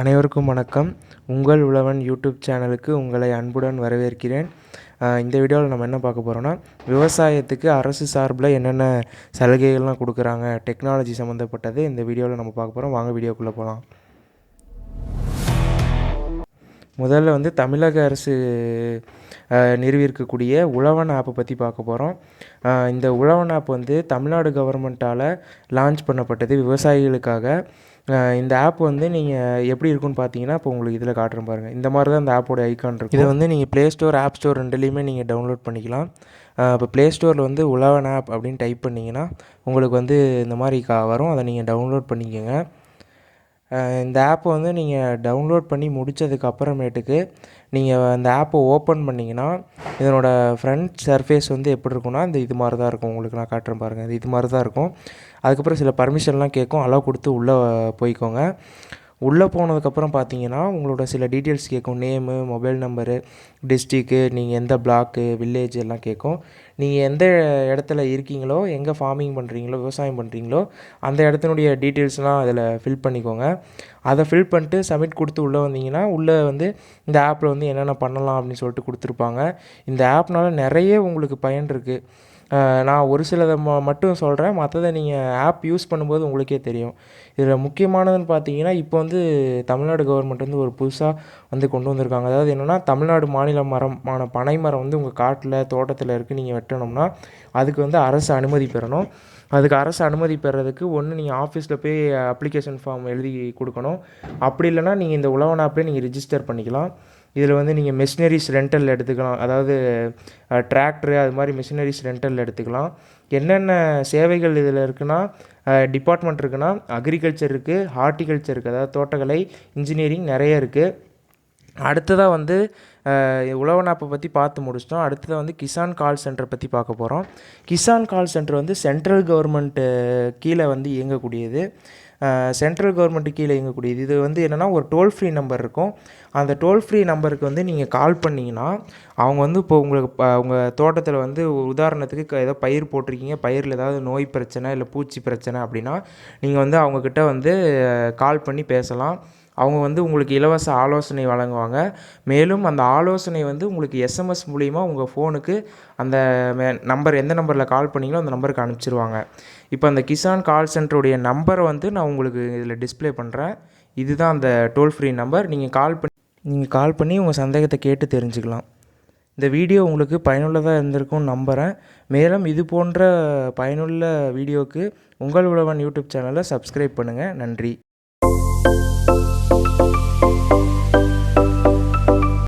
அனைவருக்கும் வணக்கம். உங்கள் உழவன் யூடியூப் சேனலுக்கு உங்களை அன்புடன் வரவேற்கிறேன். இந்த வீடியோவில் நம்ம என்ன பார்க்க போகிறோம்னா, விவசாயத்துக்கு அரசு சார்பில் என்னென்ன சலுகைகள்லாம் கொடுக்குறாங்க, டெக்னாலஜி சம்மந்தப்பட்டது இந்த வீடியோவில் நம்ம பார்க்க போகிறோம். வாங்க வீடியோக்குள்ளே போகலாம். முதல்ல வந்து தமிழக அரசு நிறுவியிருக்கக்கூடிய உழவன் ஆப்பை பற்றி பார்க்க போகிறோம். இந்த உழவன் ஆப் வந்து தமிழ்நாடு கவர்மெண்ட்டால் லான்ச் பண்ணப்பட்டது விவசாயிகளுக்காக. இந்த ஆப் வந்து நீங்கள் எப்படி இருக்குன்னு பார்த்தீங்கன்னா, இப்போ உங்களுக்கு இதில் காட்டுறேன் பாருங்கள். இந்த மாதிரி தான் இந்த ஆப்போட ஐக்கான் இருக்கும். இதை வந்து நீங்கள் ப்ளே ஸ்டோர், ஆப் ஸ்டோர் ரெண்டுலேயுமே நீங்கள் டவுன்லோட் பண்ணிக்கலாம். இப்போ ப்ளே ஸ்டோரில் வந்து உழவன் ஆப் அப்படின்னு டைப் பண்ணிங்கன்னா உங்களுக்கு வந்து இந்த மாதிரி வரும். அதை நீங்கள் டவுன்லோட் பண்ணிக்கோங்க. இந்த ஆப்பை வந்து நீங்கள் டவுன்லோட் பண்ணி முடித்ததுக்கு அப்புறமேட்டுக்கு நீங்கள் அந்த ஆப்பை ஓப்பன் பண்ணிங்கன்னா இதனோட ஃப்ரண்ட் சர்ஃபேஸ் வந்து எப்படி இருக்குன்னா, இது மாதிரி தான் இருக்கும். உங்களுக்கு நான் காட்டுறேன் பாருங்கள். இது மாதிரி தான் இருக்கும். அதுக்கப்புறம் சில பர்மிஷன்லாம் கேட்கும். அலோவ் கொடுத்து உள்ளே போய்க்கோங்க. உள்ளே போனதுக்கப்புறம் பார்த்தீங்கன்னா உங்களோட சில டீட்டெயில்ஸ் கேட்கும். நேமு, மொபைல் நம்பரு, டிஸ்ட்ரிக்கு, நீங்கள் எந்த பிளாக்கு, வில்லேஜ் எல்லாம் கேட்கும். நீங்கள் எந்த இடத்துல இருக்கீங்களோ, எங்கே ஃபார்மிங் பண்ணுறீங்களோ, விவசாயம் பண்ணுறீங்களோ அந்த இடத்தினுடைய டீட்டெயில்ஸ்லாம் அதில் ஃபில் பண்ணிக்கோங்க. அதை ஃபில் பண்ணிட்டு சப்மிட் கொடுத்து உள்ளே வந்தீங்கன்னா, உள்ளே வந்து இந்த ஆப்பில் வந்து என்னென்ன பண்ணலாம் அப்படின்னு சொல்லிட்டு கொடுத்துருப்பாங்க. இந்த ஆப்னால் நிறைய உங்களுக்கு பயன் இருக்குது. நான் ஒரு சிலதை மட்டும் சொல்கிறேன். மற்றதை நீங்கள் ஆப் யூஸ் பண்ணும்போது உங்களுக்கே தெரியும். இதில் முக்கியமானதுன்னு பார்த்தீங்கன்னா, இப்போ வந்து தமிழ்நாடு கவர்மெண்ட் வந்து ஒரு புதுசாக வந்து கொண்டு வந்திருக்காங்க. அதாவது என்னென்னா, தமிழ்நாடு மாநில மரமான பனை மரம் வந்து உங்கள் காட்டில், தோட்டத்தில் இருக்குது, நீங்கள் வெட்டணும்னா அதுக்கு வந்து அரசு அனுமதி பெறணும். அதுக்கு அரசு அனுமதி பெறதுக்கு ஒன்று நீங்கள் ஆஃபீஸில் போய் அப்ளிகேஷன் ஃபார்ம் எழுதி கொடுக்கணும். அப்படி இல்லைனா நீங்கள் இந்த உழவன் ஆப்லேயே நீங்கள் ரிஜிஸ்டர் பண்ணிக்கலாம். இதில் வந்து நீங்கள் மெஷினரிஸ் ரெண்டல் எடுத்துக்கலாம். அதாவது டிராக்டரு அது மாதிரி மெஷினரிஸ் ரெண்டல் எடுத்துக்கலாம். என்னென்ன சேவைகள் இதில் இருக்குன்னா, டிபார்ட்மெண்ட் இருக்குன்னா அக்ரிகல்ச்சர் இருக்குது, ஹார்ட்டிகல்ச்சர் இருக்குது, அதாவது தோட்டக்கலை, இன்ஜினியரிங் நிறைய இருக்குது. அடுத்ததாக வந்து உழவன் ஆப்பை பற்றி பார்த்து முடிச்சிட்டோம். அடுத்ததாக வந்து கிசான் கால் சென்டரை பற்றி பார்க்க போகிறோம். கிசான் கால் சென்டர் வந்து சென்ட்ரல் கவர்மெண்ட்டு கீழே வந்து இயங்கக்கூடியது. சென்ட்ரல் கவர்மெண்ட்டு கீழே இயங்கக்கூடியது. இது வந்து என்னென்னா, ஒரு டோல் ஃப்ரீ நம்பர் இருக்கும். அந்த டோல் ஃப்ரீ நம்பருக்கு வந்து நீங்கள் கால் பண்ணிங்கன்னா அவங்க வந்து இப்போ உங்களுக்கு உங்கள் தோட்டத்தில் வந்து உதாரணத்துக்கு ஏதோ பயிர் போட்டிருக்கீங்க, பயிரில் ஏதாவது நோய் பிரச்சனை இல்லை பூச்சி பிரச்சனை அப்படின்னா நீங்கள் வந்து அவங்கக்கிட்ட வந்து கால் பண்ணி பேசலாம். அவங்க வந்து உங்களுக்கு இலவச ஆலோசனை வழங்குவாங்க. மேலும் அந்த ஆலோசனை வந்து உங்களுக்கு எஸ்எம்எஸ் மூலிமா உங்கள் ஃபோனுக்கு அந்த நம்பர், எந்த நம்பரில் கால் பண்ணிங்களோ அந்த நம்பருக்கு அனுப்பிச்சிருவாங்க. இப்போ அந்த கிசான் கால் சென்டருடைய நம்பரை வந்து நான் உங்களுக்கு இதில் டிஸ்பிளே பண்ணுறேன். இதுதான் அந்த டோல் ஃப்ரீ நம்பர். நீங்கள் கால் பண்ணி உங்கள் சந்தேகத்தை கேட்டு தெரிஞ்சுக்கலாம். இந்த வீடியோ உங்களுக்கு பயனுள்ளதாக இருந்திருக்கும்னு நம்புகிறேன். மேலும் இது போன்ற பயனுள்ள வீடியோவுக்கு உங்கள் உழவன் யூடியூப் சேனலை சப்ஸ்கிரைப் பண்ணுங்கள். நன்றி.